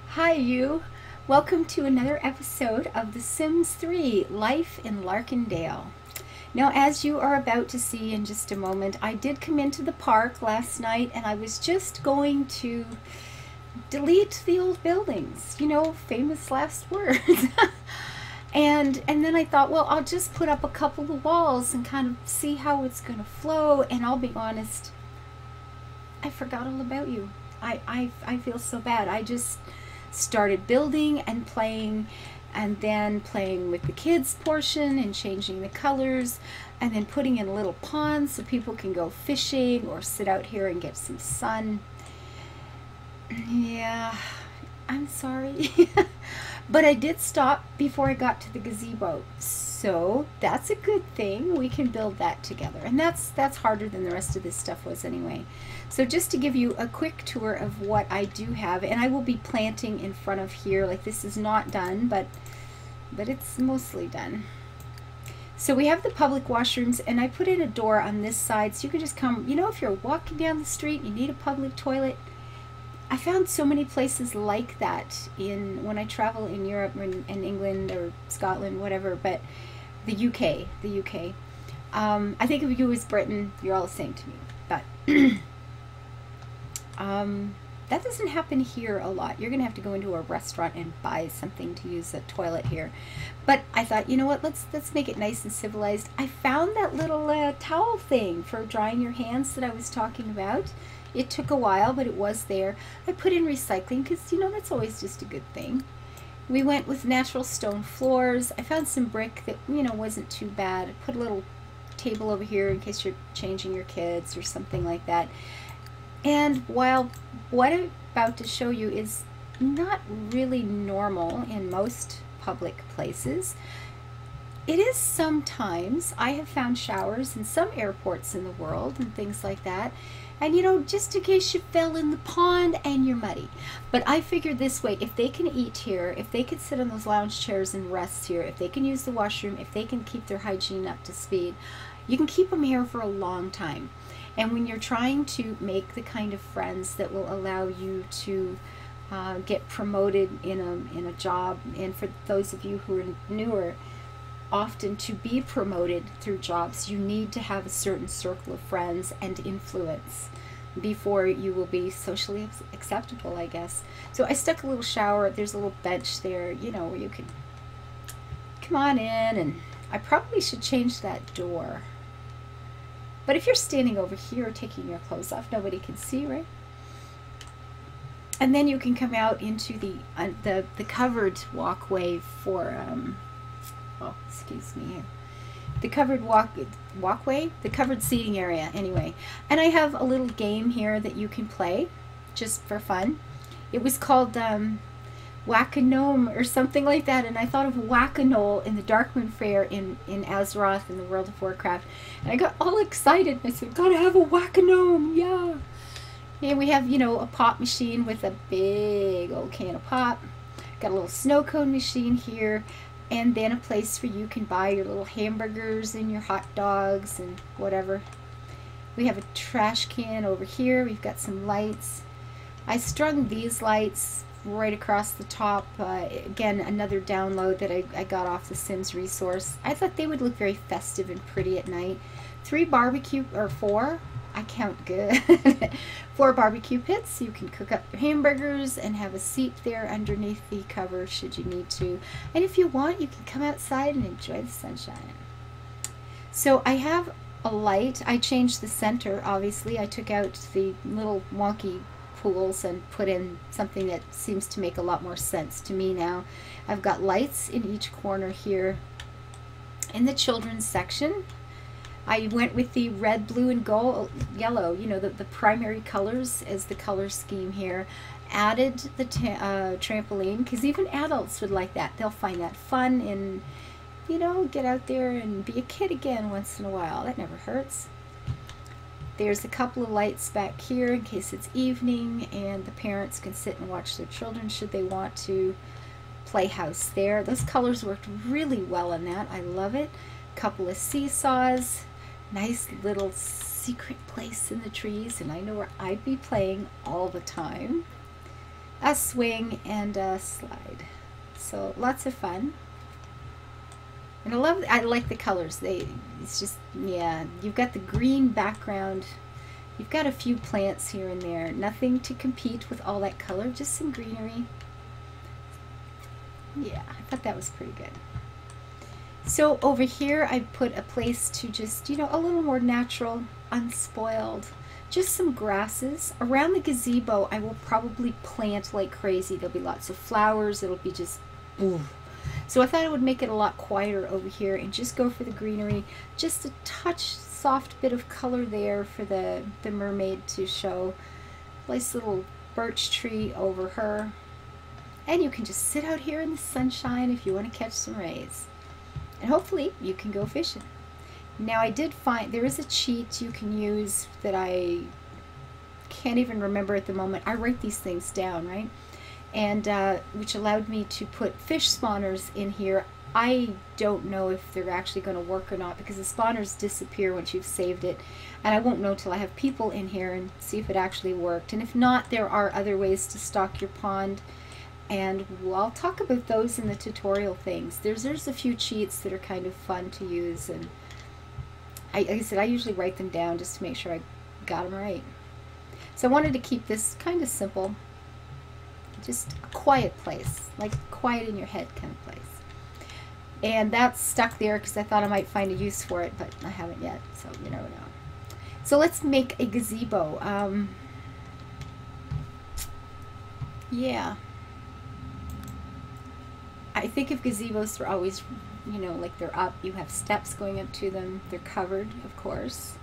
Hi you! Welcome to another episode of The Sims 3 Life in Larkindale. Now, as you are about to see in just a moment, I did come into the park last night and I was just going to delete the old buildings, you know, famous last words. And then I thought, well, I'll just put up a couple of walls and kind of see how it's going to flow. And I'll be honest, I forgot all about you. I feel so bad. I just started building and then playing with the kids portion and changing the colors and then putting in little ponds so people can go fishing or sit out here and get some sun. Yeah, I'm sorry. But I did stop before I got to the gazebo. So that's a good thing. We can build that together. And that's harder than the rest of this stuff was anyway. So just to give you a quick tour of what I do have, and I will be planting in front of here. Like, this is not done, but it's mostly done. So we have the public washrooms, and I put in a door on this side so you can just come, you know, if you're walking down the street and you need a public toilet. I found so many places like that when I travel in Europe or in England or Scotland, whatever, but the UK. I think of you as Britain, you're all the same to me, but that doesn't happen here a lot. You're gonna have to go into a restaurant and buy something to use a toilet here. But I thought, you know what, let's make it nice and civilized. I found that little towel thing for drying your hands that I was talking about. It took a while, but it was there. I put in recycling because, you know, that's always just a good thing. We went with natural stone floors. I found some brick that, you know, wasn't too bad. I put a little table over here in case you're changing your kids or something like that. And while what I'm about to show you is not really normal in most public places, it is sometimes. I have found showers in some airports in the world and things like that. And, you know, just in case you fell in the pond and you're muddy. But I figured this way, if they can eat here, if they can sit on those lounge chairs and rest here, if they can use the washroom, if they can keep their hygiene up to speed, you can keep them here for a long time. And when you're trying to make the kind of friends that will allow you to get promoted in a job, and for those of you who are newer, often to be promoted through jobs, you need to have a certain circle of friends and influence before you will be socially acceptable, I guess. So I stuck a little shower. There's a little bench there, you know, where you can come on in, and I probably should change that door. But if you're standing over here taking your clothes off, nobody can see, right? And then you can come out into the covered walkway for oh, excuse me, the covered walkway, the covered seating area anyway. And I have a little game here that you can play just for fun. It was called Whack-a-Gnome or something like that, and I thought of Whack-a-Knoll in the Darkmoon Fair in Azeroth in the World of Warcraft, and I got all excited. I said, gotta have a Whack-a-Gnome, yeah. And we have, you know, a pop machine with a big old can of pop. Got a little snow cone machine here. And then a place where you can buy your little hamburgers and your hot dogs and whatever. We have a trash can over here. We've got some lights. I strung these lights right across the top. Again, another download that I got off the Sims resource. I thought they would look very festive and pretty at night. 4 barbecue I count good. 4 barbecue pits. You can cook up your hamburgers and have a seat there underneath the cover should you need to. And if you want, you can come outside and enjoy the sunshine. So I have a light. I changed the center, obviously. I took out the little wonky pools and put in something that seems to make a lot more sense to me now. I've got lights in each corner here. In the children's section, I went with the red, blue, and gold, yellow, you know, the primary colors as the color scheme here. Added the trampoline, because even adults would like that. They'll find that fun and, you know, get out there and be a kid again once in a while. That never hurts. There's a couple of lights back here in case it's evening and the parents can sit and watch their children should they want to. Playhouse there. Those colors worked really well in that. I love it. Couple of seesaws. Nice little secret place in the trees, and I know where I'd be playing all the time. a swing, and a slide. So lots of fun. And I like the colors. It's just, yeah, you've got the green background. You've got a few plants here and there. Nothing to compete with all that color, just some greenery. Yeah, I thought that was pretty good. So over here I put a place to just, you know, a little more natural, unspoiled. Just some grasses. Around the gazebo I will probably plant like crazy. There'll be lots of flowers. It'll be just, ooh. So I thought I would make it a lot quieter over here and just go for the greenery. Just a touch, soft bit of color there for the mermaid to show. Nice little birch tree over her. And you can just sit out here in the sunshine if you want to catch some rays. And hopefully you can go fishing. Now I did find there is a cheat you can use that I can't even remember at the moment. I write these things down, right? And which allowed me to put fish spawners in here. I don't know if they're actually going to work or not because the spawners disappear once you've saved it, and I won't know till I have people in here and see if it actually worked. And if not, there are other ways to stock your pond, and I'll talk about those in the tutorial things. There's a few cheats that are kind of fun to use, and like I said, I usually write them down just to make sure I got them right. So I wanted to keep this kind of simple, just a quiet place, like quiet in your head kind of place. And that's stuck there because I thought I might find a use for it, but I haven't yet, so you never know. So let's make a gazebo. Yeah. I think of gazebos, they're always, you know, like they're up. You have steps going up to them. They're covered, of course.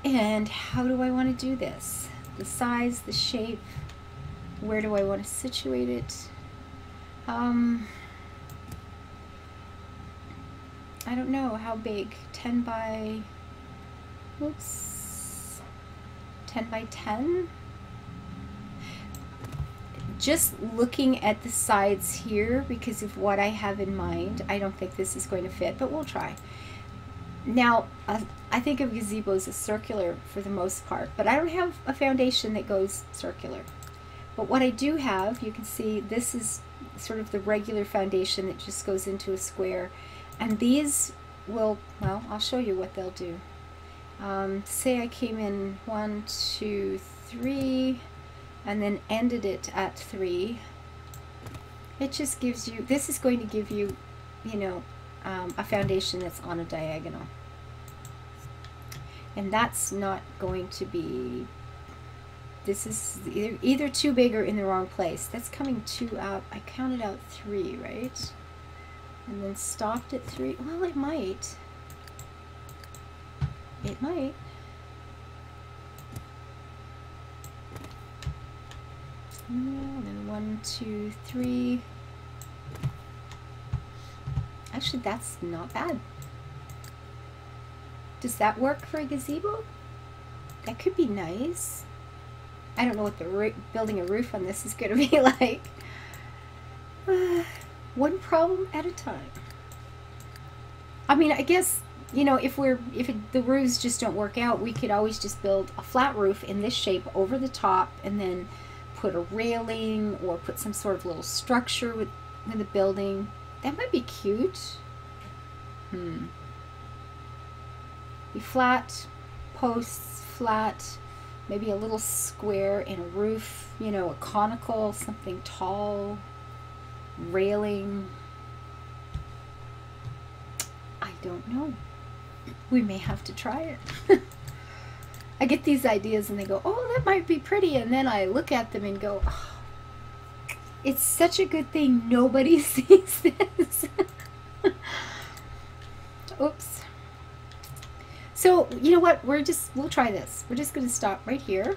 And how do I want to do this? The size, the shape, where do I want to situate it? I don't know how big. 10 by, whoops, 10 by 10? Just looking at the sides here, because of what I have in mind, I don't think this is going to fit, but we'll try. Now, I think of gazebos as circular for the most part, but I don't have a foundation that goes circular. But what I do have, you can see this is sort of the regular foundation that just goes into a square. And these will, well, I'll show you what they'll do. Say I came in 1, 2, 3, and then ended it at 3. It just gives you, this is going to give you, you know, a foundation that's on a diagonal. And that's not going to be, this is either too big or in the wrong place. That's coming 2 out. I counted out 3, right? And then stopped at 3. Well, it might. It might. And then 1, 2, 3. Actually, that's not bad. Does that work for a gazebo? That could be nice. I don't know what the building a roof on this is going to be like. One problem at a time. I mean, I guess, you know, if the roofs just don't work out, we could always just build a flat roof in this shape over the top and then put a railing or put some sort of little structure with the building. That might be cute. Be flat, posts, flat, maybe a little square in a roof, you know, a conical, something tall, railing. I don't know. We may have to try it. I get these ideas and they go, oh, that might be pretty, and then I look at them and go, oh, it's such a good thing nobody sees this. Oops. So, you know what, we'll try this. We're just going to stop right here.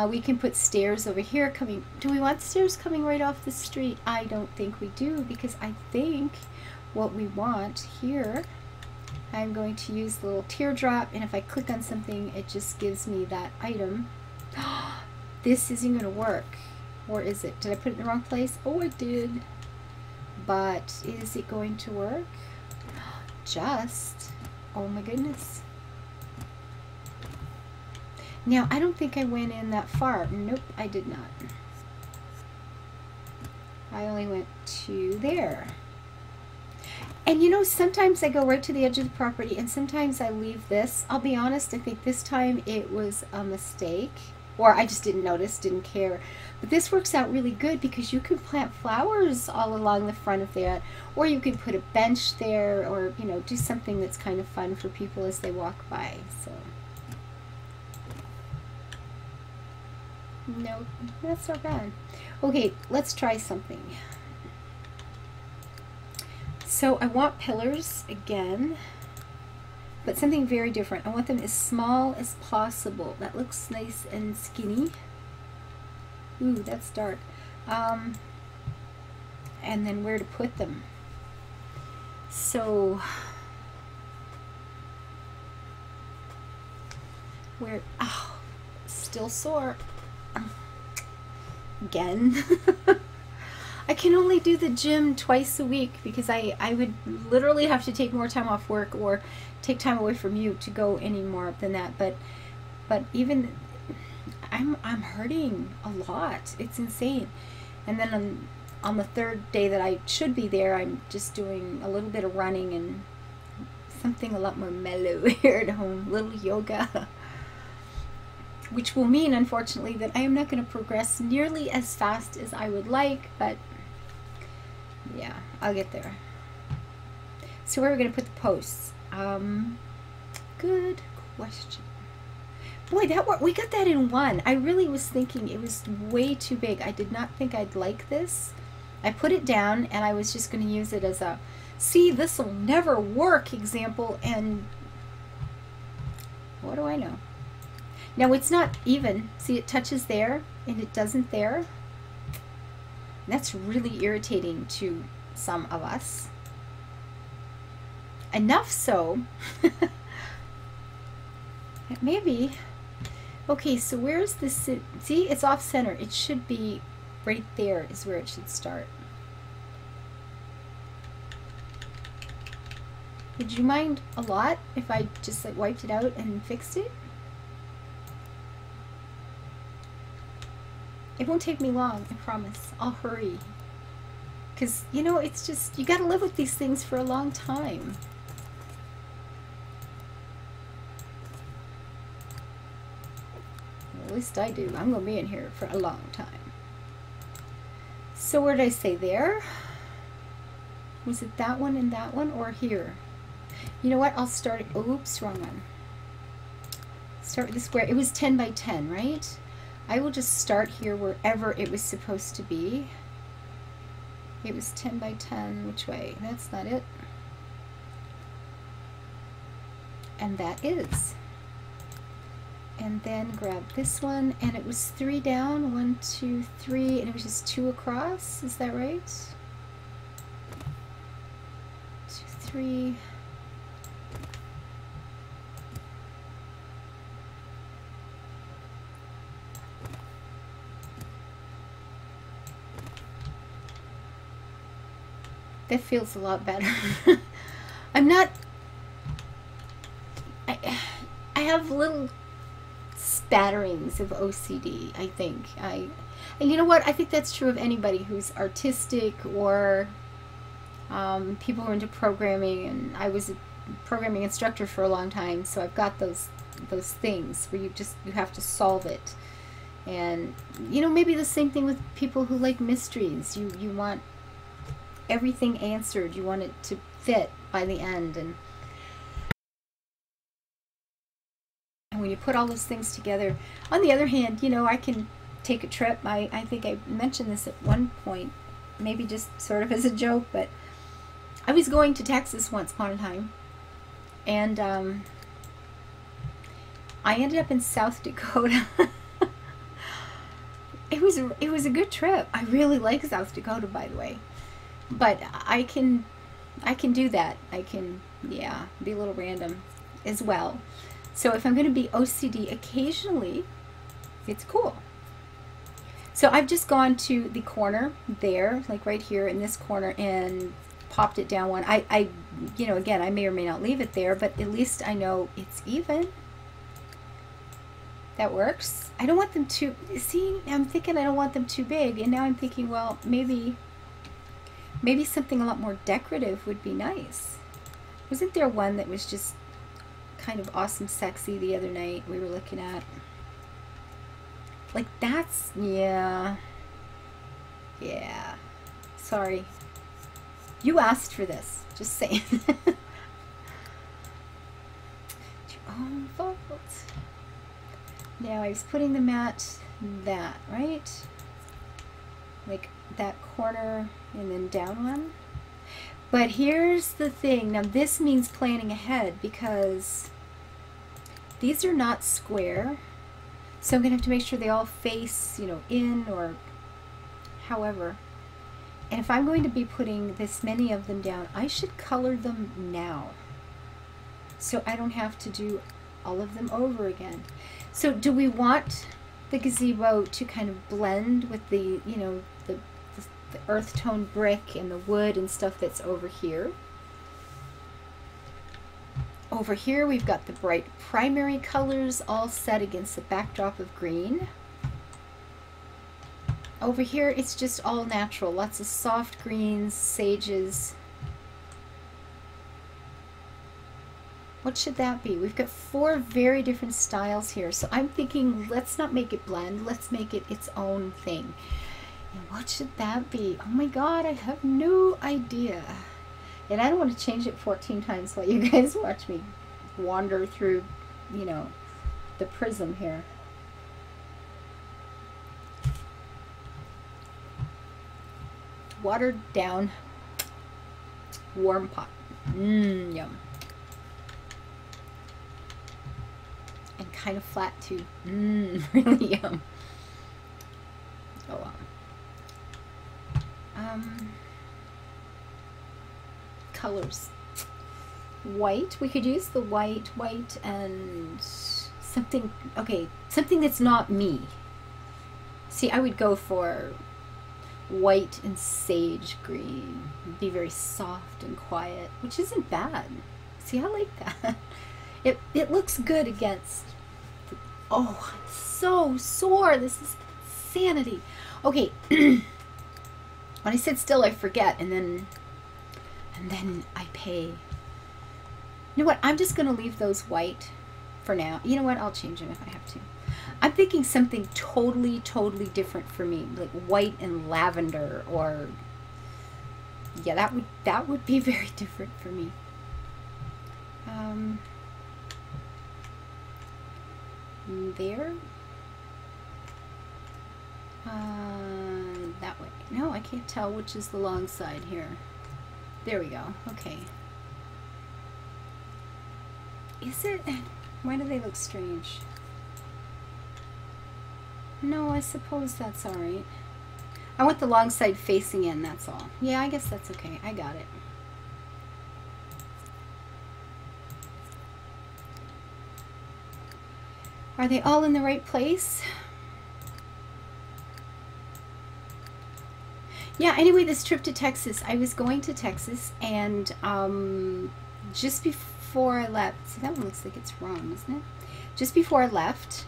We can put stairs over here coming. Do we want stairs coming right off the street? I don't think we do, because I think what we want here, I'm going to use the little teardrop, and if I click on something, it just gives me that item. This isn't going to work. Or is it? Did I put it in the wrong place? Oh, I did. But is it going to work? Just. Oh my goodness. Now, I don't think I went in that far. Nope, I did not. I only went to there. And you know, sometimes I go right to the edge of the property, and sometimes I leave this. I'll be honest, I think this time it was a mistake, or I just didn't notice, didn't care. But this works out really good because you can plant flowers all along the front of that, or you could put a bench there, or, you know, do something that's kind of fun for people as they walk by. So, no, that's not bad. Okay, let's try something. So I want pillars again, but something very different. I want them as small as possible. That looks nice and skinny. Ooh, that's dark. And then where to put them. So, where, oh, still sore. Again. I can only do the gym twice a week because I would literally have to take more time off work or take time away from you to go any more than that. But even I'm hurting a lot. It's insane. And then on the third day that I should be there, I'm just doing a little bit of running and something a lot more mellow here at home, little yoga. Which will mean, unfortunately, that I am not going to progress nearly as fast as I would like, but yeah, I'll get there. So where are we going to put the posts? Good question. Boy, that worked. We got that in one. I really was thinking it was way too big. I did not think I'd like this. I put it down and I was just going to use it as a, see, this will never work example, and what do I know? Now it's not even. See, it touches there and it doesn't there. That's really irritating to some of us. Enough so. Maybe. Okay, so where's this? See, it's off center. It should be right there is where it should start. Would you mind a lot if I just like wiped it out and fixed it? It won't take me long, I promise. I'll hurry. Because, you know, it's just, you gotta live with these things for a long time. Well, at least I do. I'm gonna be in here for a long time. So where did I say there? Was it that one and that one, or here? You know what, I'll start it, oops, wrong one. Start with the square. It was 10 by 10, right? I will just start here wherever it was supposed to be. It was 10 by 10, which way? That's not it. And that is. And then grab this one, and it was 3 down, 1, 2, 3, and it was just 2 across, is that right? 2, 3. That feels a lot better. I'm not, I have little spatterings of OCD, I think. And you know what? I think that's true of anybody who's artistic or people who are into programming, and I was a programming instructor for a long time, so I've got those things where you have to solve it. And you know, maybe the same thing with people who like mysteries. You want everything answered. You want it to fit by the end, and when you put all those things together. On the other hand, you know, I can take a trip. I think I mentioned this at one point, maybe just sort of as a joke, but I was going to Texas once upon a time, and I ended up in South Dakota. It was a good trip. I really like South Dakota, by the way. But I can do that. I can, yeah, be a little random as well. So if I'm going to be OCD occasionally, it's cool. So I've just gone to the corner there, like right here in this corner, and popped it down one. I you know, again, I may or may not leave it there, but at least I know it's even. That works. I don't want them too, see, I'm thinking I don't want them too big, and now I'm thinking, well, maybe something a lot more decorative would be nice. Wasn't there one that was just kind of awesome sexy the other night we were looking at? Like that's, yeah. Sorry. You asked for this, just saying. Your own fault. Now I was putting them at that, right? Like that corner and then down one. But here's the thing. Now this means planning ahead because these are not square. So I'm going to have to make sure they all face, you know, in or however. And if I'm going to be putting this many of them down, I should color them now. So I don't have to do all of them over again. So do we want the gazebo to kind of blend with the, you know, the earth tone brick and the wood and stuff that's over here? Over here we've got the bright primary colors all set against the backdrop of green. Over here it's just all natural, lots of soft greens, sages. What should that be? We've got 4 very different styles here, so I'm thinking let's not make it blend, let's make it its own thing. And what should that be? Oh my god, I have no idea. And I don't want to change it 14 times while you guys watch me wander through, you know, the prism here. Watered down warm pot. Yum. And kind of flat too. Really yum. Oh wow. Colors. White. We could use the white and something, okay, something that's not me. See, I would go for white and sage green. It'd be very soft and quiet, which isn't bad. See, I like that. It looks good against the, oh, I'm so sore. This is insanity. Okay. When I sit still, I forget, and then I pay. You know what? I'm just going to leave those white for now. You know what? I'll change them if I have to. I'm thinking something totally different for me, like white and lavender, or yeah, that would be very different for me. There. That way. No, I can't tell which is the long side here. There we go. Okay. Is it? Why do they look strange? No, I suppose that's alright. I want the long side facing in, that's all. Yeah, I guess that's okay. I got it. Are they all in the right place? Yeah, anyway, this trip to Texas, I was going to Texas, and just before I left, see, that one looks like it's wrong, isn't it? Just before I left,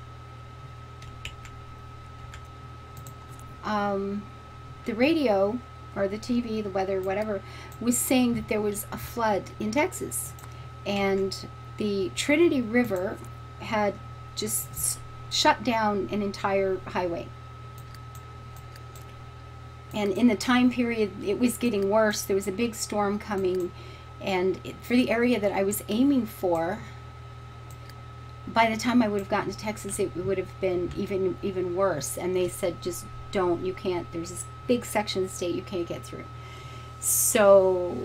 the radio, or the TV, the weather, whatever, was saying that there was a flood in Texas, and the Trinity River had just shut down an entire highway. And in the time period, it was getting worse. There was a big storm coming, and for the area that I was aiming for, by the time I would have gotten to Texas, it would have been even worse. And they said, just don't, you can't, there's this big section of the state you can't get through. So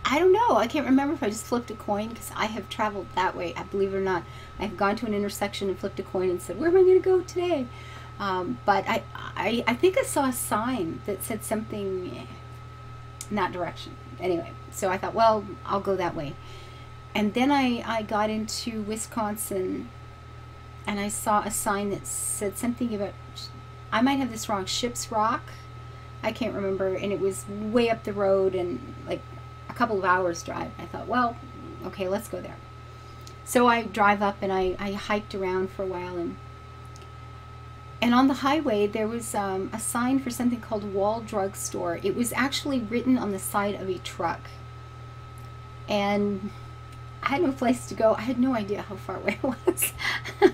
I don't know. I can't remember if I just flipped a coin, because I have traveled that way. I believe it or not, I've gone to an intersection and flipped a coin and said, where am I going to go today? But I think I saw a sign that said something in that direction. Anyway, so I thought, well, I'll go that way. And then I got into Wisconsin, and I saw a sign that said something about, I might have this wrong, Ship's Rock. I can't remember, and it was way up the road and like a couple of hours drive. I thought, well, okay, let's go there. So I drive up and I hiked around for a while, and on the highway there was a sign for something called Wall Drug Store. It was actually written on the side of a truck, and I had no place to go. I had no idea how far away it was. I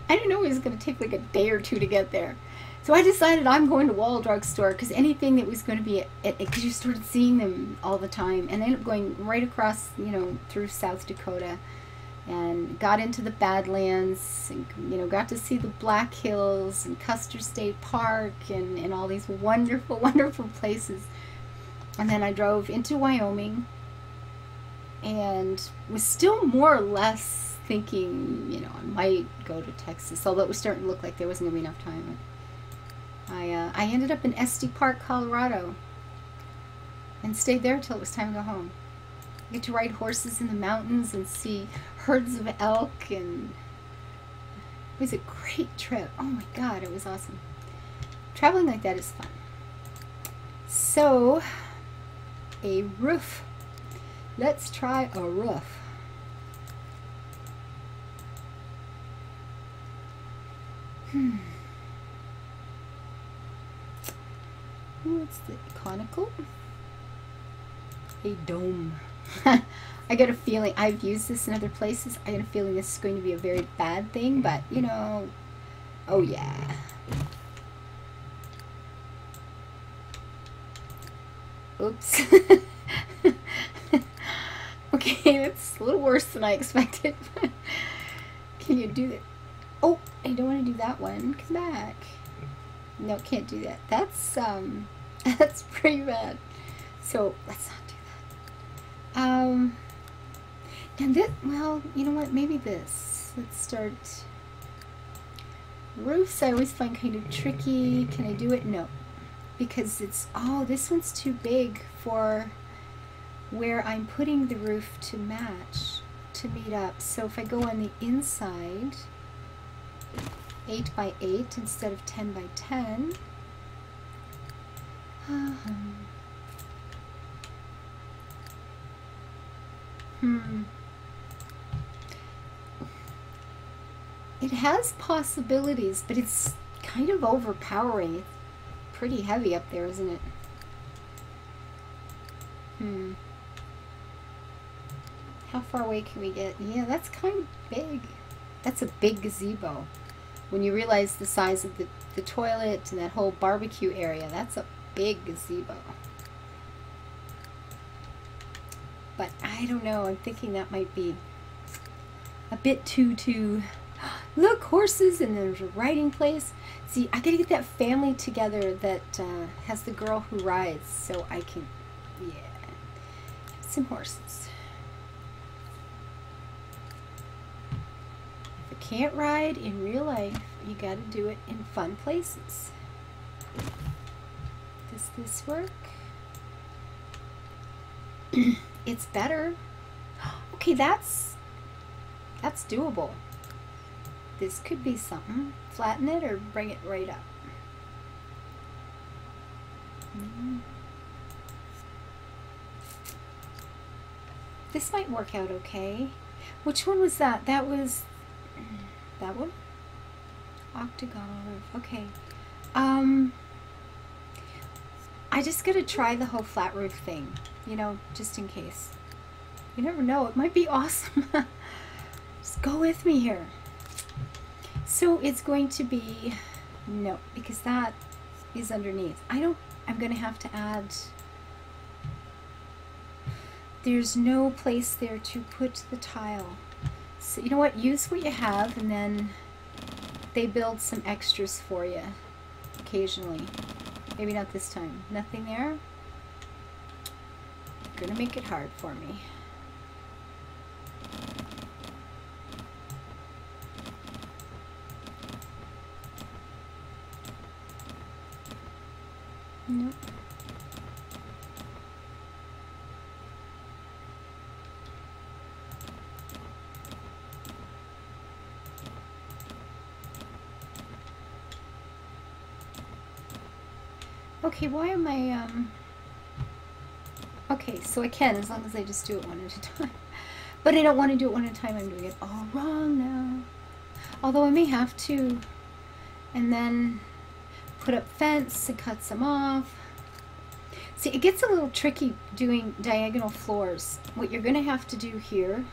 didn't know it was going to take like a day or two to get there. So I decided I'm going to Wall Drug Store, because anything that was going to be because you started seeing them all the time, and I ended up going right across, you know, through South Dakota, and got into the Badlands, and, you know, got to see the Black Hills and Custer State Park and all these wonderful, wonderful places. And then I drove into Wyoming and was still more or less thinking, you know, I might go to Texas, although it was starting to look like there wasn't going to be enough time. I ended up in Estes Park, Colorado, and stayed there till it was time to go home. I get to ride horses in the mountains and see herds of elk, and it was a great trip. Oh my God, it was awesome. Traveling like that is fun. So, a roof. Let's try a roof. What's the conical? A dome. I get a feeling, I've used this in other places, I get a feeling this is going to be a very bad thing, but you know, oh yeah. Oops. Okay, that's a little worse than I expected. Can you do that? Oh, I don't want to do that one. Come back. No, can't do that. That's pretty bad. So let's not do that. And this, well, you know what? Maybe this. Let's start. Roofs I always find kind of tricky. Can I do it? No, because it's, oh, this one's too big for where I'm putting the roof to match, to meet up. So if I go on the inside, 8 by 8 instead of 10 by 10. It has possibilities, but it's kind of overpowering. It's pretty heavy up there, isn't it? How far away can we get? Yeah, that's kind of big. That's a big gazebo. When you realize the size of the toilet and that whole barbecue area, that's a big gazebo. But I don't know, I'm thinking that might be a bit too look, horses, and there's a riding place. See, I gotta get that family together that has the girl who rides, so I can, yeah, some horses. If you can't ride in real life, you gotta do it in fun places. Does this work? It's better. Okay, that's doable. This could be something. Flatten it or bring it right up. This might work out okay. Which one was that? That was that one? Octagonal roof. Okay. I just gotta try the whole flat roof thing, you know, just in case. You never know, it might be awesome. Just go with me here. So it's going to be, no, because that is underneath. I'm gonna have to add, there's no place there to put the tile. So you know what, use what you have, and then they build some extras for you occasionally. Maybe not this time. Nothing there? Gonna make it hard for me. Nope. Okay, why am I, okay, so I can, as long as I just do it one at a time. But I don't want to do it one at a time. I'm doing it all wrong now. Although I may have to. And then put up fence and cut some off. See, it gets a little tricky doing diagonal floors. What you're going to have to do here,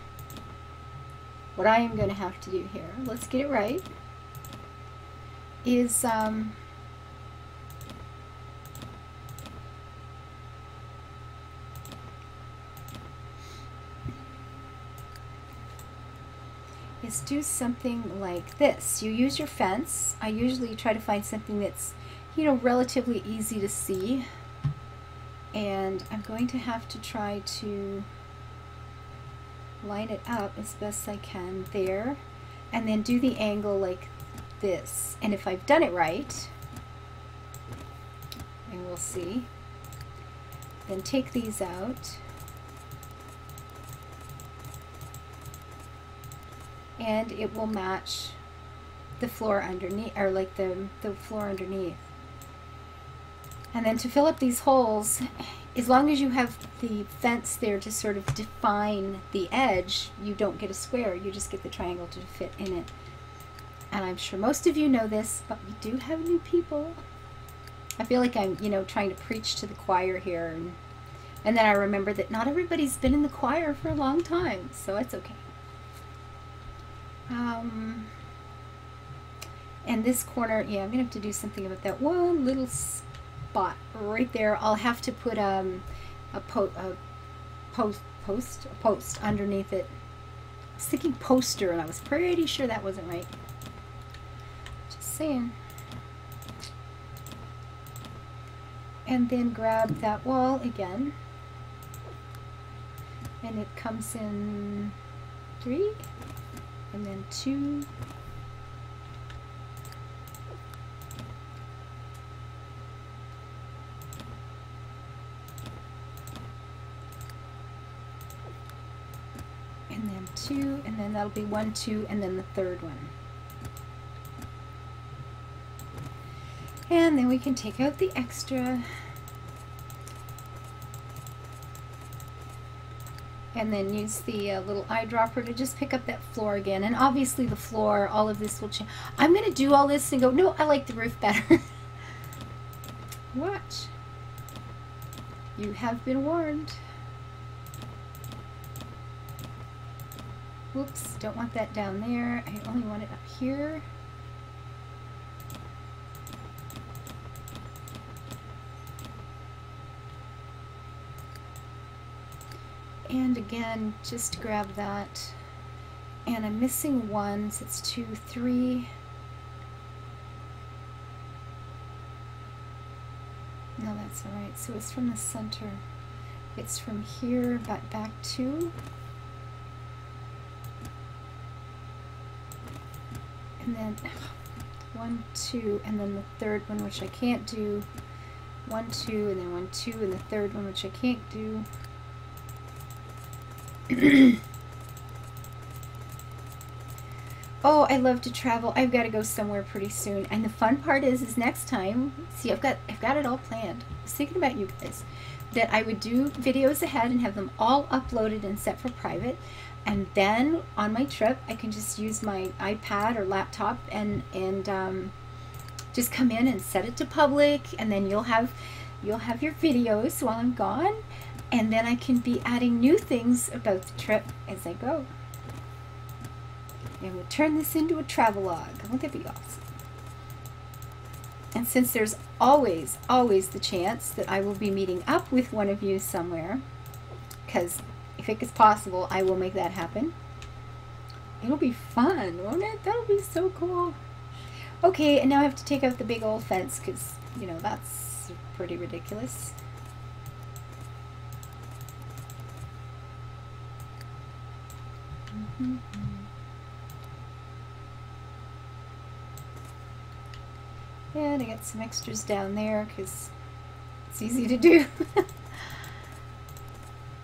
what I am going to have to do here, let's get it right, is do something like this. You use your fence. I usually try to find something that's, you know, relatively easy to see. And I'm going to have to try to line it up as best I can there, and then do the angle like this. And if I've done it right, and we'll see, then take these out. And it will match the floor underneath, or like the floor underneath. And then to fill up these holes, as long as you have the fence there to sort of define the edge, you don't get a square, you just get the triangle to fit in it. And I'm sure most of you know this, but we do have new people. I feel like I'm, you know, trying to preach to the choir here. And then I remember that not everybody's been in the choir for a long time, so it's okay. And this corner, yeah, I'm gonna have to do something about that one little spot right there. I'll have to put a post underneath it. I was thinking poster, and I was pretty sure that wasn't right. Just saying. And then grab that wall again, and it comes in 3. And then 2, and then 2, and then that'll be 1, 2, and then the third one. And then we can take out the extra. And then use the little eyedropper to just pick up that floor again. And obviously the floor, all of this will change. I'm going to do all this and go, no, I like the roof better. Watch. You have been warned. Whoops, don't want that down there. I only want it up here. And again, just grab that. And I'm missing 1, so it's 2, 3. No, that's all right. So it's from the center. It's from here back 2. And then 1, 2, and then the third one, which I can't do. 1, 2, and then 1, 2, and the third one, which I can't do. Oh, I love to travel. I've got to go somewhere pretty soon. And the fun part is next time, see, I've got it all planned. I was thinking about you guys, that I would do videos ahead and have them all uploaded and set for private. And then on my trip, I can just use my iPad or laptop and just come in and set it to public. And then you'll have your videos while I'm gone. And then I can be adding new things about the trip as I go. And we'll turn this into a travelogue. Won't that be awesome? And since there's always the chance that I will be meeting up with one of you somewhere, because if it is possible, I will make that happen. It'll be fun, won't it? That'll be so cool. Okay, and now I have to take out the big old fence because, you know, that's pretty ridiculous. And I got some extras down there because it's easy to do. It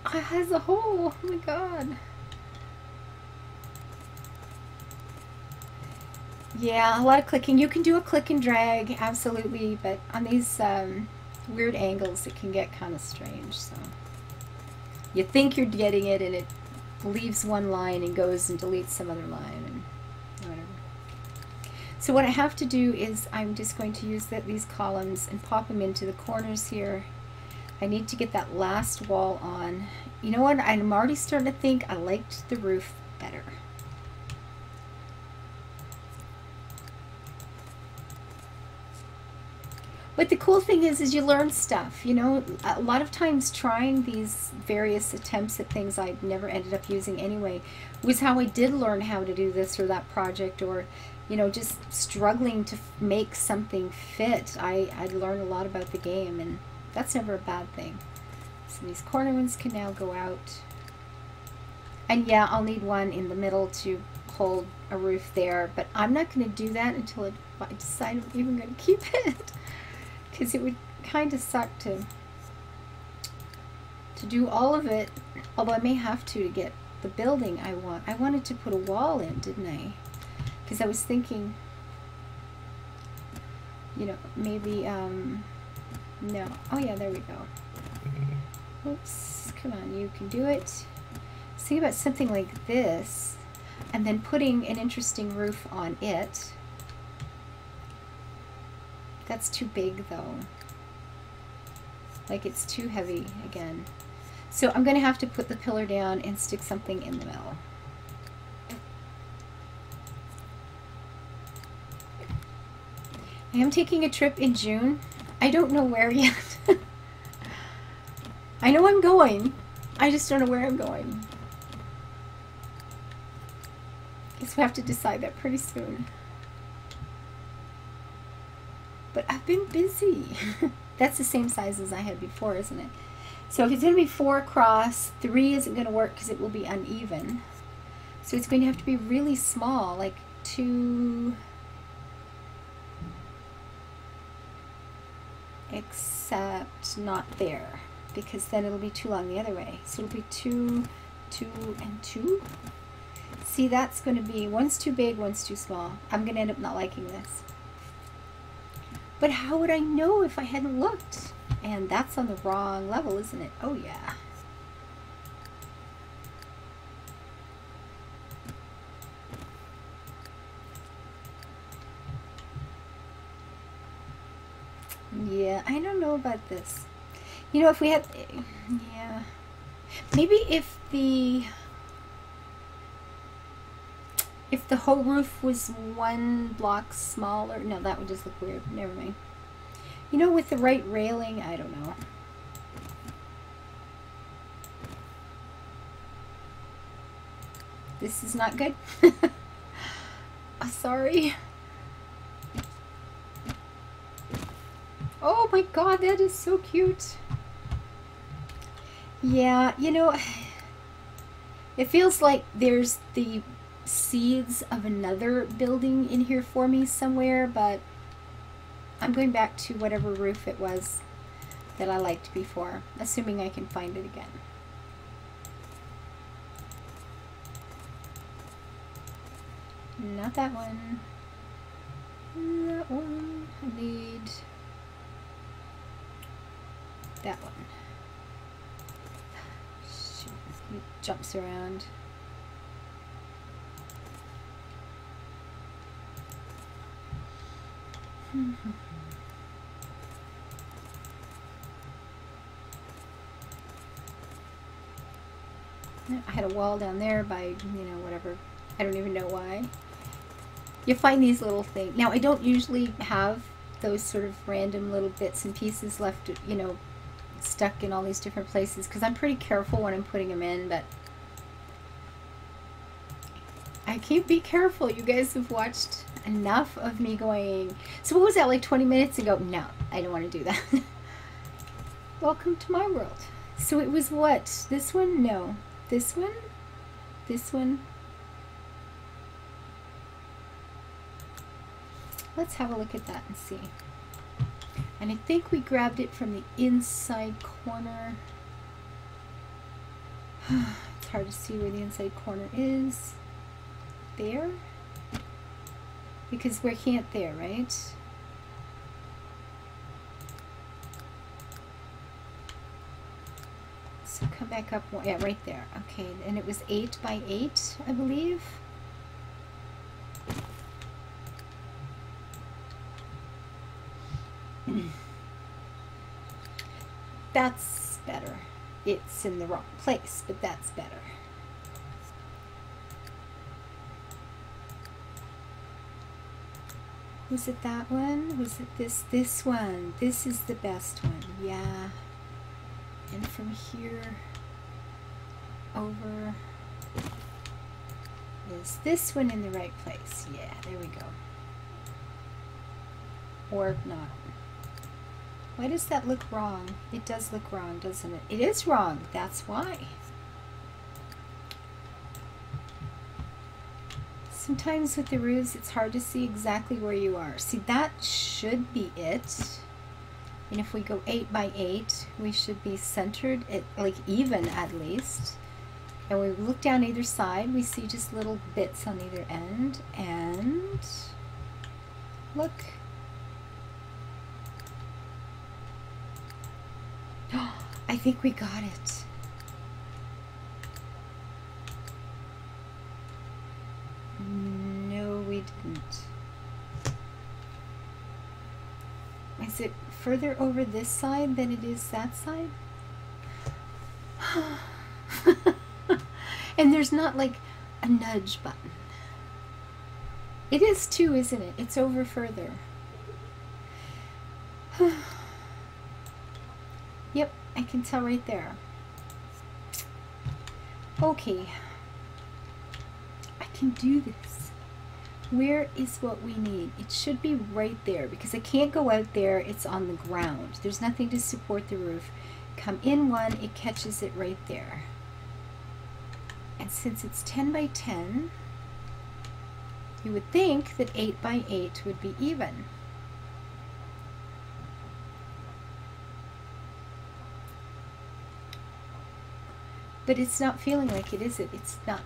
has a hole. Oh my god. Yeah, a lot of clicking. You can do a click and drag, absolutely, but on these weird angles it can get kind of strange. So you think you're getting it and it leaves one line and goes and deletes some other line and whatever. So what I have to do is I'm just going to use these columns and pop them into the corners here. I need to get that last wall on. You know what? I'm already starting to think I liked the roof better. But the cool thing is you learn stuff. You know, a lot of times trying these various attempts at things I never ended up using anyway was how I did learn how to do this or that project, or, you know, just struggling to make something fit. I'd learned a lot about the game, and that's never a bad thing. So these corner ones can now go out. And yeah, I'll need one in the middle to hold a roof there, but I'm not going to do that until I decide I'm even going to keep it. Because it would kind of suck to do all of it, although I may have to get the building I want. I wanted to put a wall in, didn't I? Because I was thinking, you know, maybe, no. Oh yeah, there we go. Oops, come on, you can do it. Think about something like this, and then putting an interesting roof on it. That's too big though. Like it's too heavy again. So I'm going to have to put the pillar down and stick something in the middle. I am taking a trip in June. I don't know where yet. I know I'm going. I just don't know where I'm going. Guess we have to decide that pretty soon. But I've been busy. That's the same size as I had before, isn't it? So if it's going to be 4 across, 3 isn't going to work because it will be uneven. So it's going to have to be really small, like 2, except not there, because then it'll be too long the other way. So it'll be 2, 2, and 2. See, that's going to be, one's too big, one's too small. I'm going to end up not liking this. But how would I know if I hadn't looked? And that's on the wrong level, isn't it? Oh, yeah. Yeah, I don't know about this. You know, if we had... Yeah. Maybe if the whole roof was 1 block smaller, no, that would just look weird. Never mind. You know, with the right railing, I don't know. This is not good. I'm sorry. Oh my god, that is so cute. Yeah, you know, it feels like there's the seeds of another building in here for me somewhere, but I'm going back to whatever roof it was that I liked before, assuming I can find it again. Not that one. That one. I need that one. Shoot, it jumps around. I had a wall down there by, you know, whatever. I don't even know why. You find these little things. Now, I don't usually have those sort of random little bits and pieces left, you know, stuck in all these different places, because I'm pretty careful when I'm putting them in, but I can't be careful. You guys have watched enough of me going, so what was that, like 20 minutes ago? No, I don't want to do that. Welcome to my world. So it was what? This one? No. This one? This one? Let's have a look at that and see. And I think we grabbed it from the inside corner. It's hard to see where the inside corner is. There? Because we can't there, right? So come back up one, yeah, right there. Okay, and it was 8 by 8, I believe. That's better. It's in the wrong place, but that's better. Was it that one? Was it this one? This is the best one. Yeah. And from here over, is this one in the right place? Yeah, there we go. Or not. Why does that look wrong? It does look wrong, doesn't it? It is wrong. That's why. Sometimes with the roofs, it's hard to see exactly where you are. See, that should be it. And if we go 8 by 8, we should be centered, at, like even at least. And we look down either side, we see just little bits on either end. And look. I think we got it. No, we didn't. Is it further over this side than it is that side? And there's not like a nudge button. It is too, isn't it? It's over further. Yep, I can tell right there. Okay. I can do this. Where is what we need? It should be right there because I can't go out there. It's on the ground. There's nothing to support the roof. Come in one, it catches it right there. And since it's 10 by 10, you would think that 8 by 8 would be even. But it's not feeling like it, is it? It's not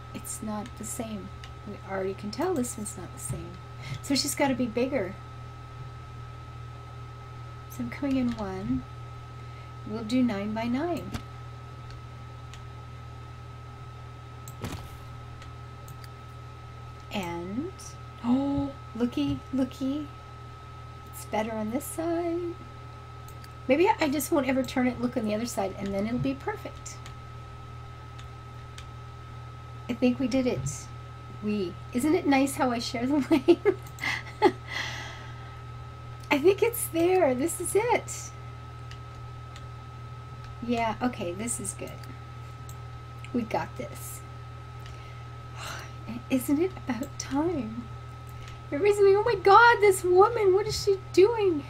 the same. We already can tell this one's not the same. So she's got to be bigger. So I'm coming in one. We'll do 9 by 9. And, oh, looky, looky. It's better on this side. Maybe I just won't ever turn it, look on the other side, and then it'll be perfect. I think we did it. Isn't it nice how I share the blame? I think it's there. This is it. Yeah, okay, this is good. We got this. Isn't it about time? Everybody's like, oh my God, this woman, what is she doing?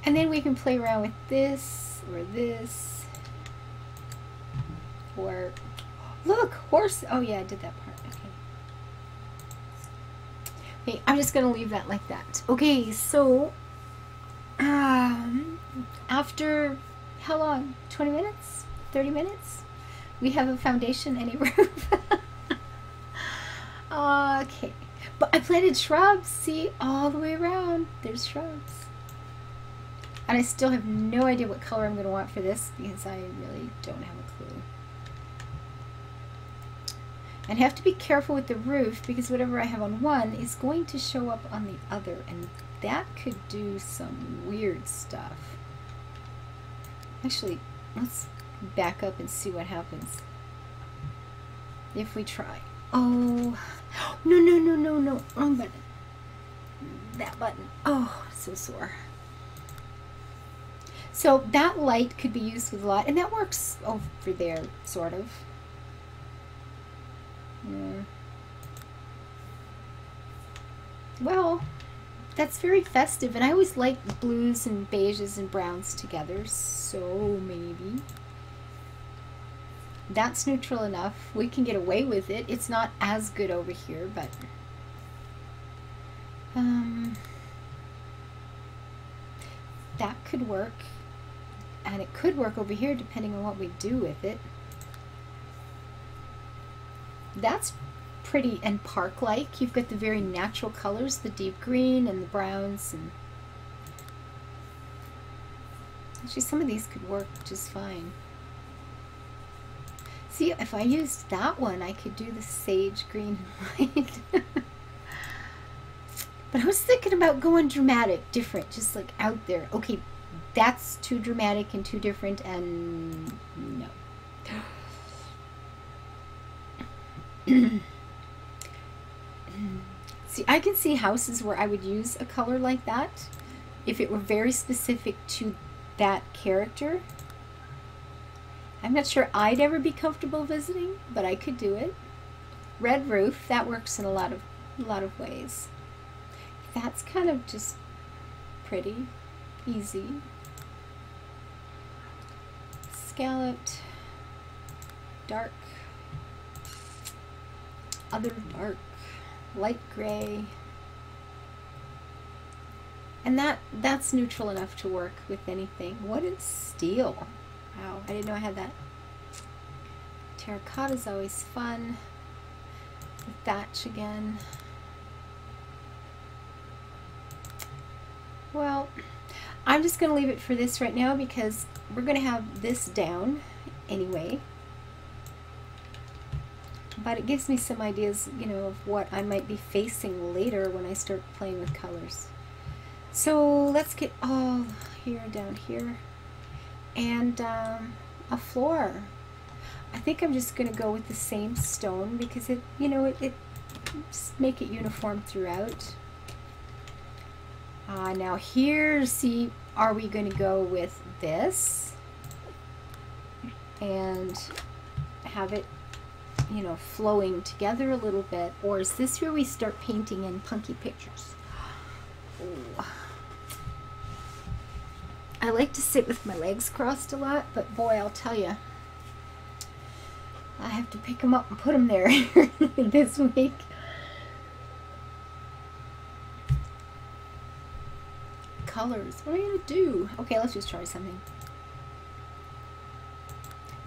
And then we can play around with this or this. Or, look, horse. Oh yeah, I did that part. Okay. Okay, I'm just going to leave that like that. Okay, so, after, how long? 20 minutes? 30 minutes? We have a foundation and a roof. Okay. But I planted shrubs, see, all the way around. There's shrubs. And I still have no idea what color I'm going to want for this because I really don't have a clue. And have to be careful with the roof because whatever I have on one is going to show up on the other, and that could do some weird stuff. Actually, let's back up and see what happens if we try. Oh, no, wrong button. That button. Oh, so sore. So that light could be used with a lot, and that works over there, sort of. Yeah. Well, that's very festive, and I always like blues and beiges and browns together, so maybe that's neutral enough. We can get away with it. It's not as good over here, but that could work, and it could work over here depending on what we do with it. That's pretty and park-like. You've got the very natural colors, the deep green and the browns, and Actually, some of these could work just fine. See, if I used that one, I could do the sage green and white. But I was thinking about going dramatic, different, just like out there. Okay, that's too dramatic and too different, and no. See, I can see houses where I would use a color like that if it were very specific to that character. I'm not sure I'd ever be comfortable visiting, but I could do it. Red roof, that works in a lot of ways. That's kind of just pretty, easy. Scalloped, dark, other dark, light gray. And that's neutral enough to work with anything. What is steel? Wow, I didn't know I had that. Terracotta is always fun. The thatch again. Well, I'm just going to leave it for this right now because we're going to have this down anyway. But it gives me some ideas, you know, of what I might be facing later when I start playing with colors. So let's get all here, down here, and a floor. I think I'm just going to go with the same stone because it, you know, it just make it uniform throughout. Now here, see, are we going to go with this and have it, you know, flowing together a little bit, or is this where we start painting in punky pictures? Ooh. I like to sit with my legs crossed a lot, but boy, I'll tell you, I have to pick them up and put them there this week. Colors, what am I going to do? Okay, let's just try something.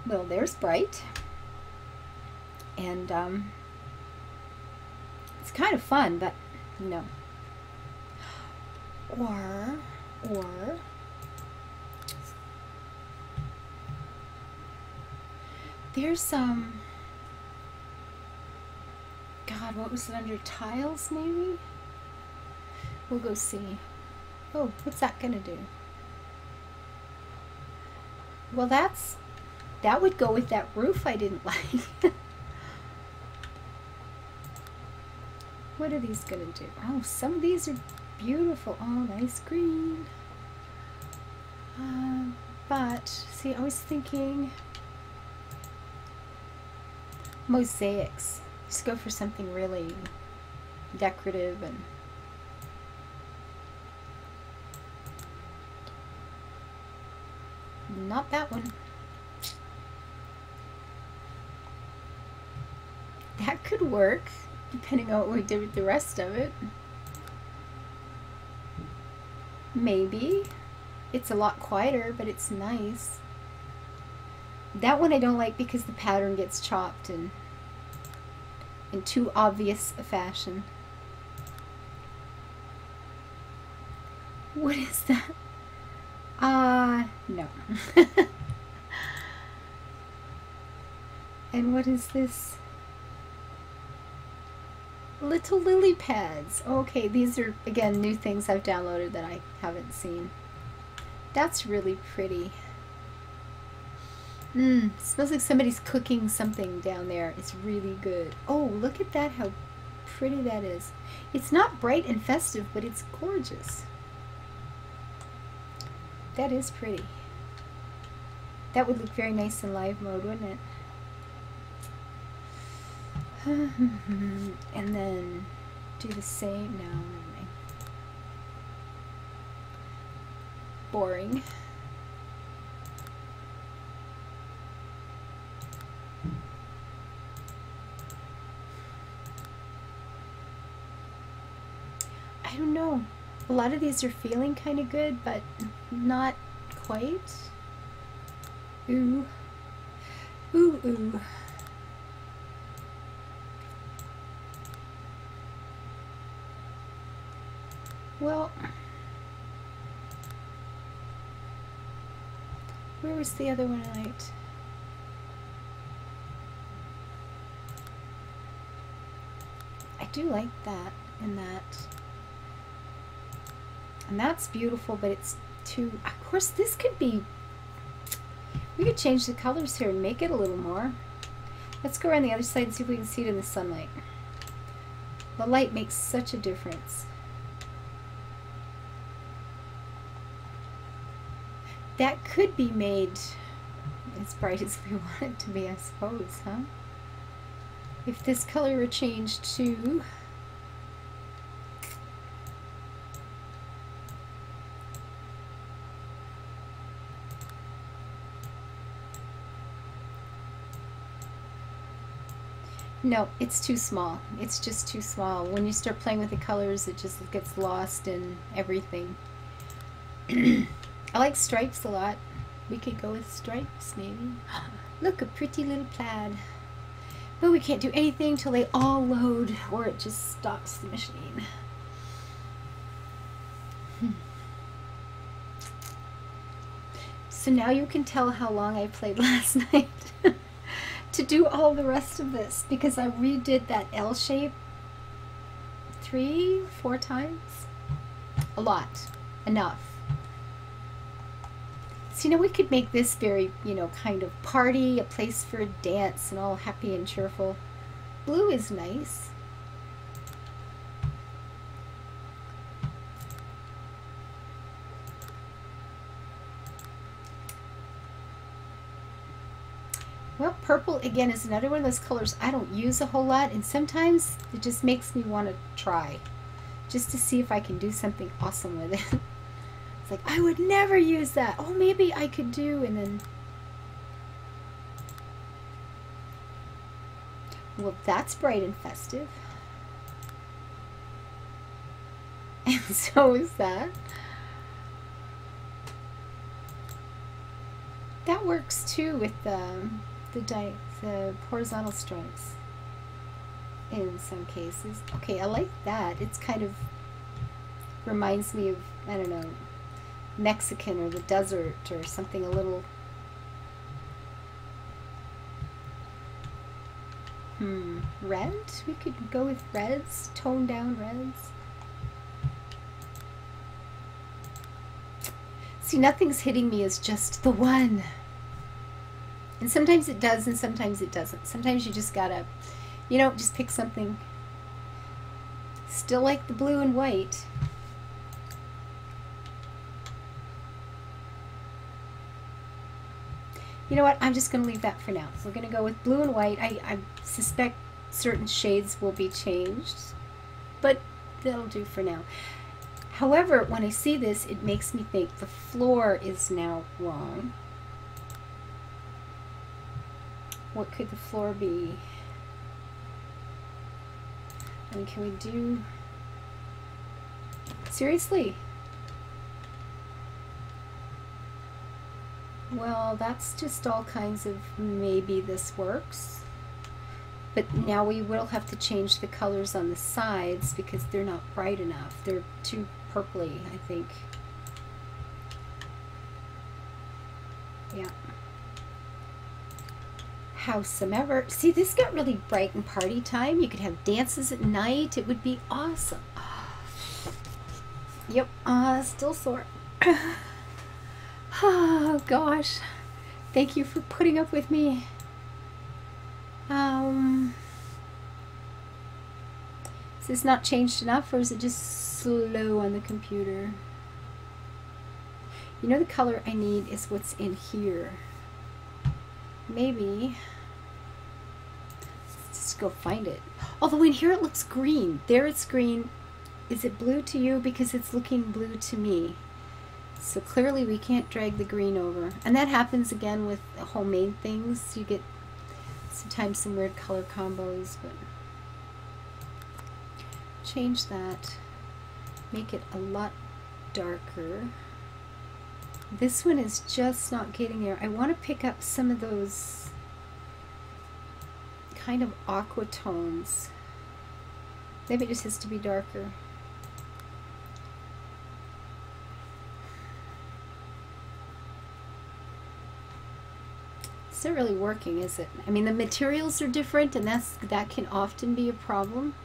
Well, there's bright. And it's kind of fun, but no. Or there's some, God, what was it, under tiles maybe? We'll go see. Oh, what's that gonna do? Well, that would go with that roof I didn't like. What are these gonna do? Oh, some of these are beautiful. Oh, nice green. But see, I was thinking mosaics. Just go for something really decorative and not that one. That could work, depending on what we did with the rest of it. Maybe. It's a lot quieter, but it's nice. That one I don't like because the pattern gets chopped and in too obvious a fashion. What is that? No. And what is this? Little lily pads. Okay, these are, again, new things I've downloaded that I haven't seen. That's really pretty. Smells like somebody's cooking something down there. It's really good. Oh, look at that, how pretty that is. It's not bright and festive, but it's gorgeous. That is pretty. That would look very nice in live mode, wouldn't it? And then do the same. No, anyway. Boring. I don't know. A lot of these are feeling kind of good, but not quite. Ooh. Ooh, ooh. Well, Where was the other one I liked? I do like that and that. And that's beautiful, but it's too... Of course, this could be... We could change the colors here and make it a little more. Let's go around the other side and see if we can see it in the sunlight. The light makes such a difference. That could be made as bright as we want it to be, I suppose, huh? If this color were changed to... No, it's too small. It's just too small. When you start playing with the colors, it just gets lost in everything. I like stripes a lot. We could go with stripes, maybe. Look, a pretty little plaid. But we can't do anything till they all load, or it just stops the machine. So now you can tell how long I played last night to do all the rest of this, because I redid that L shape 3, 4 times. A lot. Enough. So, you know, we could make this very, you know, kind of party, a place for a dance and all happy and cheerful. Blue is nice. Well, purple, again, is another one of those colors I don't use a whole lot, and sometimes it just makes me want to try, just to see if I can do something awesome with it. It's like, I would never use that. Oh, maybe I could do, and then... Well, that's bright and festive. And so is that. That works too with the horizontal stripes in some cases. Okay, I like that. It's kind of reminds me of, I don't know, Mexican or the desert or something a little... Red? We could go with reds, toned down reds. See, nothing's hitting me as just the one. And sometimes it does and sometimes it doesn't. Sometimes you just gotta, you know, just pick something. Still like the blue and white. You know what? I'm just going to leave that for now. We're going to go with blue and white. I suspect certain shades will be changed, but that'll do for now. However, when I see this, it makes me think the floor is now wrong. What could the floor be? I mean, can we do... Seriously? Well, that's just all kinds of maybe this works. But now we will have to change the colors on the sides because they're not bright enough. They're too purpley, I think. Yeah. Howsomever, see, this got really bright and party time. You could have dances at night. It would be awesome. Yep, still sore. Oh gosh, thank you for putting up with me. Is this not changed enough, or is it just slow on the computer? You know, the color I need is what's in here. Maybe. Let's just go find it. Although in here it looks green. There it's green. Is it blue to you? Because it's looking blue to me. So clearly we can't drag the green over. And that happens again with homemade things. You get sometimes some weird color combos, but change that. Make it a lot darker. This one is just not getting there. I want to pick up some of those kind of aqua tones. Maybe it just has to be darker. It's not really working, is it? I mean, the materials are different, and that can often be a problem.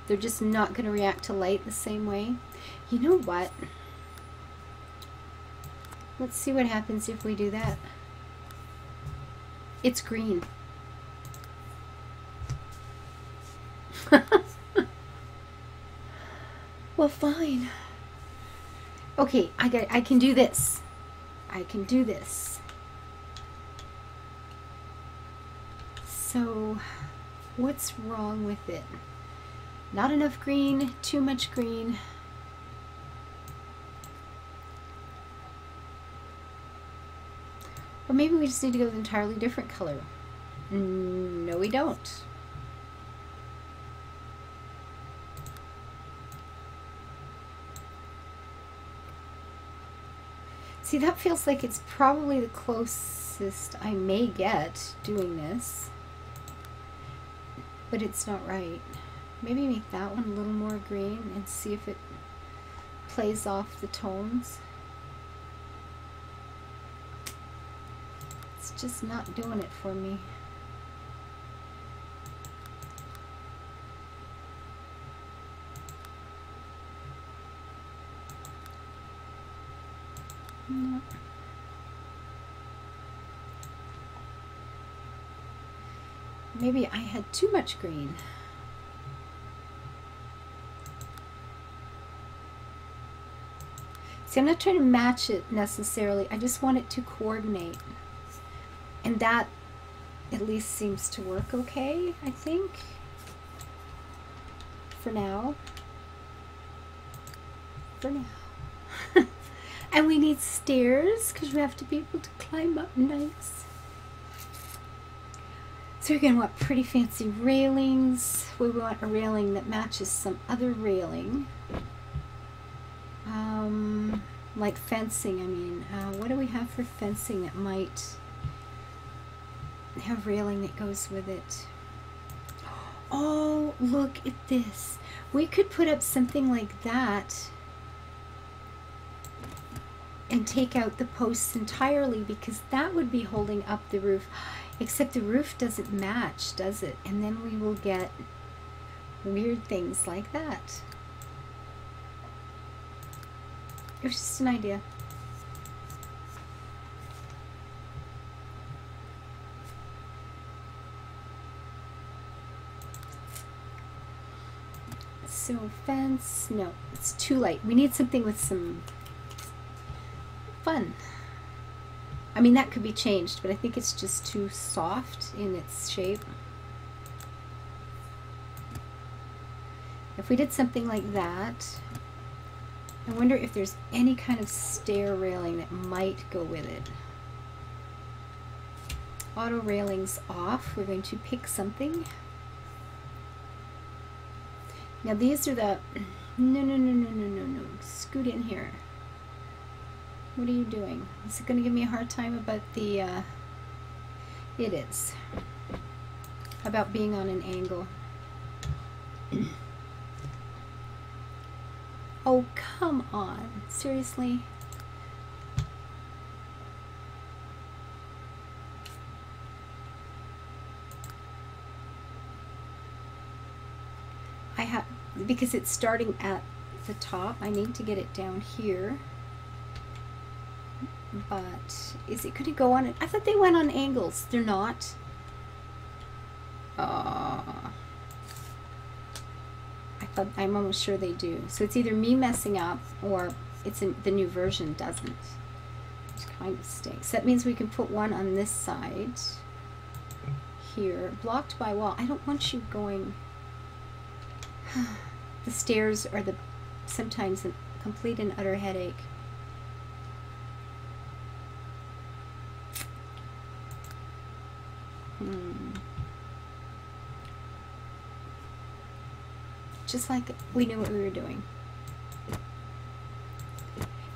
They're just not going to react to light the same way. You know what? Let's see what happens if we do that. It's green. Well, fine. Okay, I can do this. I can do this. So, what's wrong with it? Not enough green, too much green. Or maybe we just need to go with an entirely different color. No, we don't. See, that feels like it's probably the closest I may get doing this. But it's not right. Maybe make that one a little more green and see if it plays off the tones. It's just not doing it for me. No. Maybe I had too much green. See, I'm not trying to match it necessarily. I just want it to coordinate. And that at least seems to work okay, I think. For now. For now. And we need stairs because we have to be able to climb up nice. So we're going to want pretty fancy railings. We want a railing that matches some other railing. Like fencing, I mean. What do we have for fencing that might have railing that goes with it? Oh, look at this. We could put up something like that and take out the posts entirely, because that would be holding up the roof. Except the roof doesn't match, does it? And then we will get weird things like that. It was just an idea. So fence, no, it's too light. We need something with some fun. I mean, that could be changed, but I think it's just too soft in its shape. If we did something like that, I wonder if there's any kind of stair railing that might go with it. Auto railings off. We're going to pick something. Now these are the... No. Scoot in here. What are you doing? Is it going to give me a hard time about the... It is. About being on an angle. Oh, come on. Seriously? I have, because it's starting at the top, I need to get it down here. But is it going to go on it? I thought they went on angles. They're not. I'm almost sure they do. So it's either me messing up or it's the new version doesn't. Which kind of stinks. That means we can put one on this side here, blocked by wall. I don't want you going. The stairs are sometimes a complete and utter headache. Just like we knew what we were doing.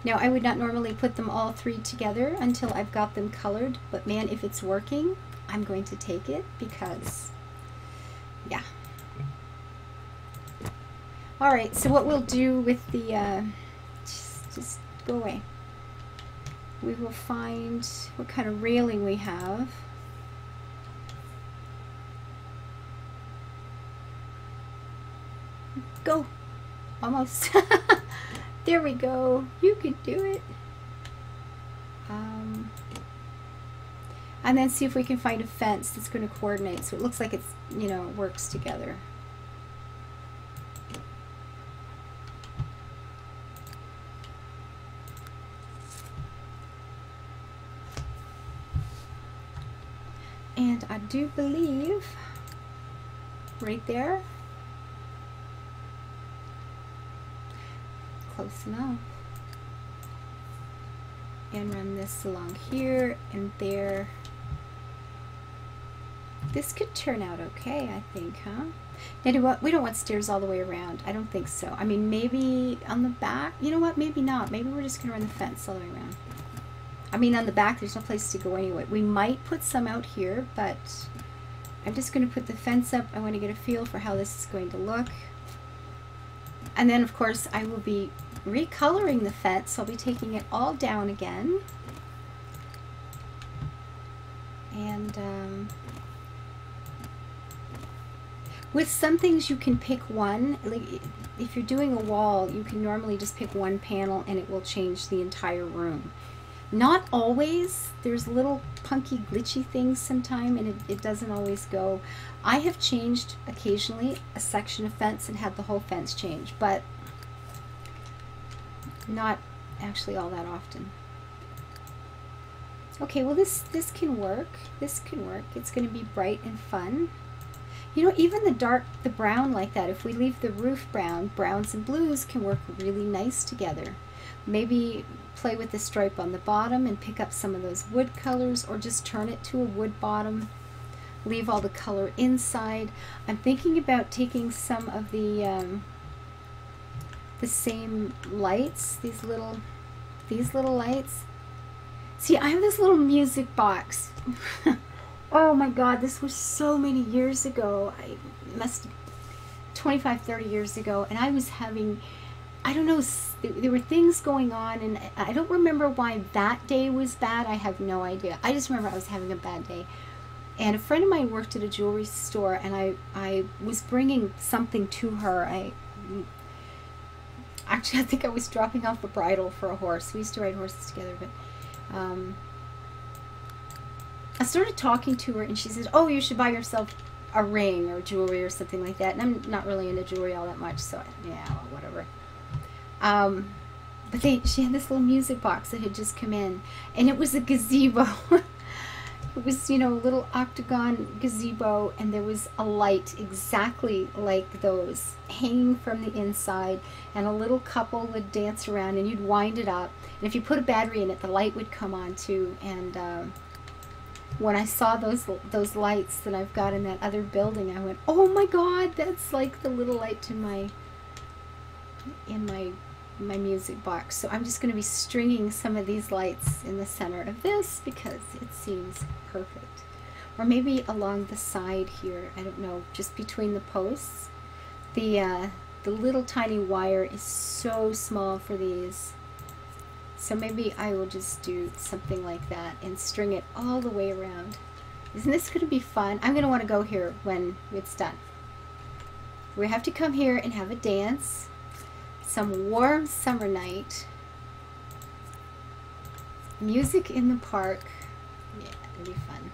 Now, I would not normally put them all three together until I've got them colored, but man, if it's working, I'm going to take it because, yeah. All right, so what we'll do with the, just go away. we will find what kind of railing we have. Go! Almost. There we go. You can do it. And then see if we can find a fence that's going to coordinate so it looks like it's, you know, works together. And I do believe right there, close enough, and run this along here and there. This could turn out okay, I think, huh? Now, we don't want stairs all the way around. I don't think so. I mean, maybe on the back. You know what? Maybe not. Maybe we're just going to run the fence all the way around. I mean, on the back, there's no place to go anyway. We might put some out here, but I'm just going to put the fence up. I want to get a feel for how this is going to look. And then, of course, I will be recoloring the fence. So I'll be taking it all down again. And with some things you can pick one. Like if you're doing a wall, you can normally just pick one panel and it will change the entire room. Not always. There's little punky glitchy things sometimes, and it doesn't always go. I have changed occasionally a section of fence and had the whole fence change, but not actually all that often. Okay, well this can work. This can work. It's going to be bright and fun. You know, even the brown like that, if we leave the roof brown, browns and blues can work really nice together. Maybe play with the stripe on the bottom and pick up some of those wood colors, or just turn it to a wood bottom. Leave all the color inside. I'm thinking about taking some of the same lights, these little lights. See, I have this little music box. Oh my God, this was so many years ago. I must 25, 30 years ago, and I was having, I don't know, there were things going on, and I don't remember why that day was bad. I have no idea. I just remember I was having a bad day. And a friend of mine worked at a jewelry store, and I was bringing something to her. Actually, I think I was dropping off a bridle for a horse. We used to ride horses together, but I started talking to her, and she said, "Oh, you should buy yourself a ring or jewelry or something like that." And I'm not really into jewelry all that much, so yeah, well, whatever. But she had this little music box that had just come in, and it was a gazebo. It was, you know, a little octagon gazebo, and there was a light exactly like those hanging from the inside, and a little couple would dance around, and you'd wind it up, and if you put a battery in it, the light would come on too. And when I saw those lights that I've got in that other building, I went, "Oh my God, that's like the little light in my music box." So I'm just going to be stringing some of these lights in the center of this because it seems perfect. Or maybe along the side here, I don't know, just between the posts. The little tiny wire is so small for these. So maybe I will just do something like that and string it all the way around. Isn't this going to be fun? I'm going to want to go here when it's done. We have to come here and have a dance. Some warm summer night. Music in the park. Yeah, it'll be fun.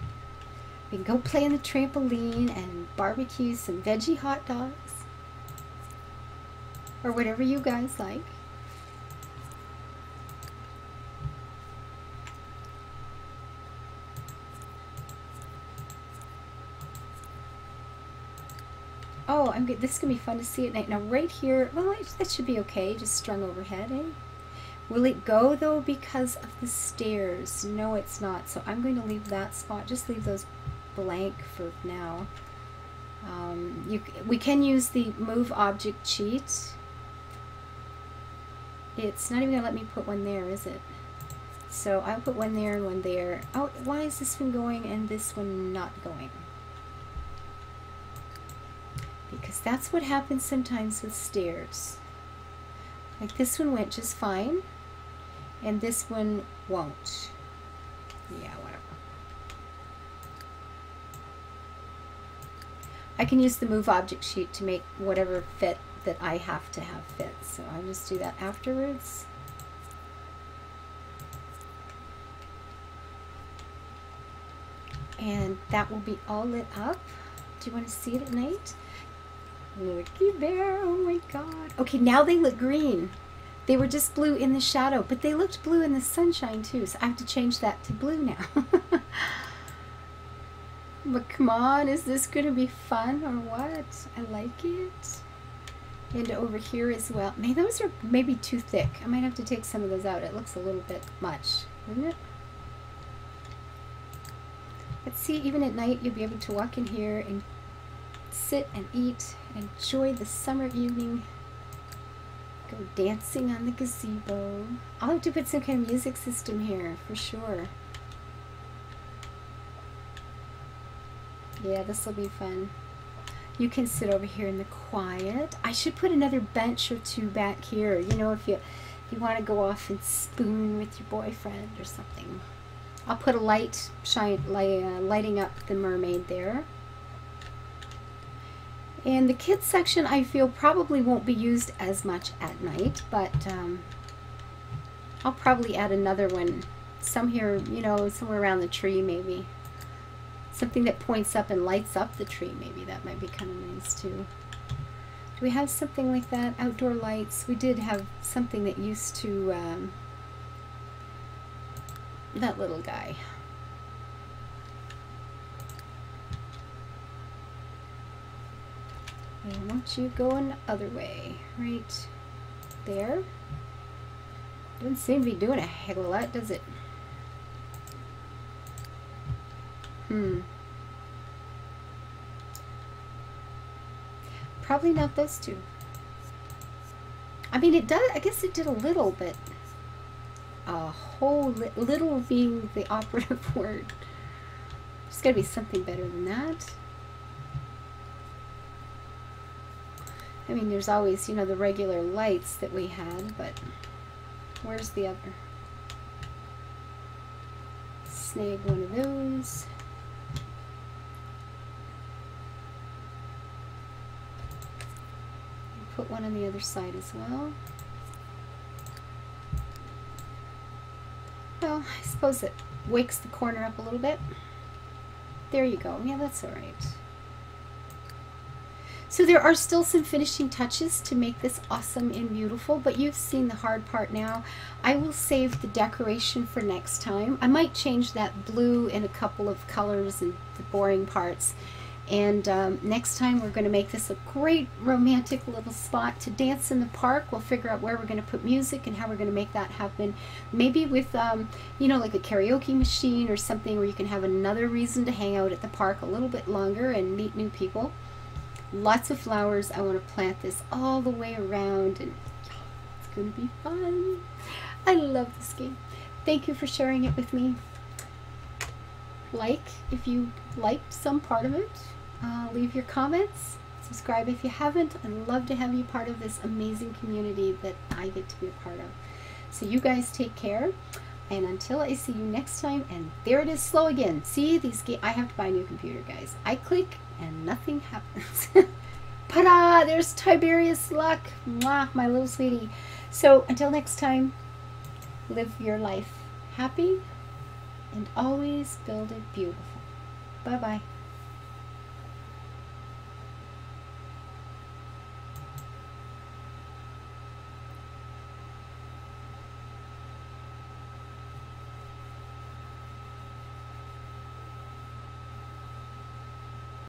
We can go play on the trampoline and barbecue some veggie hot dogs. Or whatever you guys like. Oh, I'm good. This is going to be fun to see at night. Now, right here, well, that should be okay. Just strung overhead, eh? Will it go, though, because of the stairs? No, it's not. So I'm going to leave that spot. Just leave those blank for now. We can use the move object cheat. It's not even going to let me put one there, is it? So I'll put one there and one there. Oh, why is this one going and this one not going? Because that's what happens sometimes with stairs. Like this one went just fine, and this one won't. Yeah, whatever. I can use the move object sheet to make whatever fit that I have to have fit. So I'll just do that afterwards. And that will be all lit up. Do you want to see it at night? Looky there, oh my god. Okay, now they look green. They were just blue in the shadow, but they looked blue in the sunshine too, so I have to change that to blue now. But come on, is this going to be fun or what? I like it. And over here as well. Man, those are maybe too thick. I might have to take some of those out. It looks a little bit much, isn't it? But see, even at night, you'll be able to walk in here and sit and eat, and enjoy the summer evening. Go dancing on the gazebo. I'll have to put some kind of music system here for sure. Yeah, this will be fun. You can sit over here in the quiet. I should put another bench or two back here. You know, if you want to go off and spoon with your boyfriend or something. I'll put a light lighting up the mermaid there. And the kids section, I feel probably won't be used as much at night, but I'll probably add another one. Some here, you know, somewhere around the tree maybe. Something that points up and lights up the tree, maybe. That might be kind of nice too. Do we have something like that? Outdoor lights. We did have something that used to, that little guy. And won't you go the other way? Right there. Doesn't seem to be doing a heck of a lot, does it? Probably not those two. I mean, it does. I guess it did a little, but a whole little being the operative word. There's got to be something better than that. I mean, there's always, you know, the regular lights that we had, but where's the other? Snag one of those. Put one on the other side as well. Well, I suppose it wakes the corner up a little bit. There you go. Yeah, that's all right. So there are still some finishing touches to make this awesome and beautiful, but you've seen the hard part now. I will save the decoration for next time. I might change that blue in a couple of colors and the boring parts. And next time we're going to make this a great romantic little spot to dance in the park. We'll figure out where we're going to put music and how we're going to make that happen. Maybe with, you know, like a karaoke machine or something where you can have another reason to hang out at the park a little bit longer and meet new people. Lots of flowers. I want to plant this all the way around, and it's going to be fun. I love this game. Thank you for sharing it with me. Like if you liked some part of it. Leave your comments. Subscribe if you haven't. I'd love to have you part of this amazing community that I get to be a part of. So you guys take care. And until I see you next time, and there it is slow again. See, I have to buy a new computer, guys. I click and nothing happens. Ta-da! There's Tiberius Luck. Mwah, my little sweetie. So until next time, live your life happy and always build it beautiful. Bye-bye.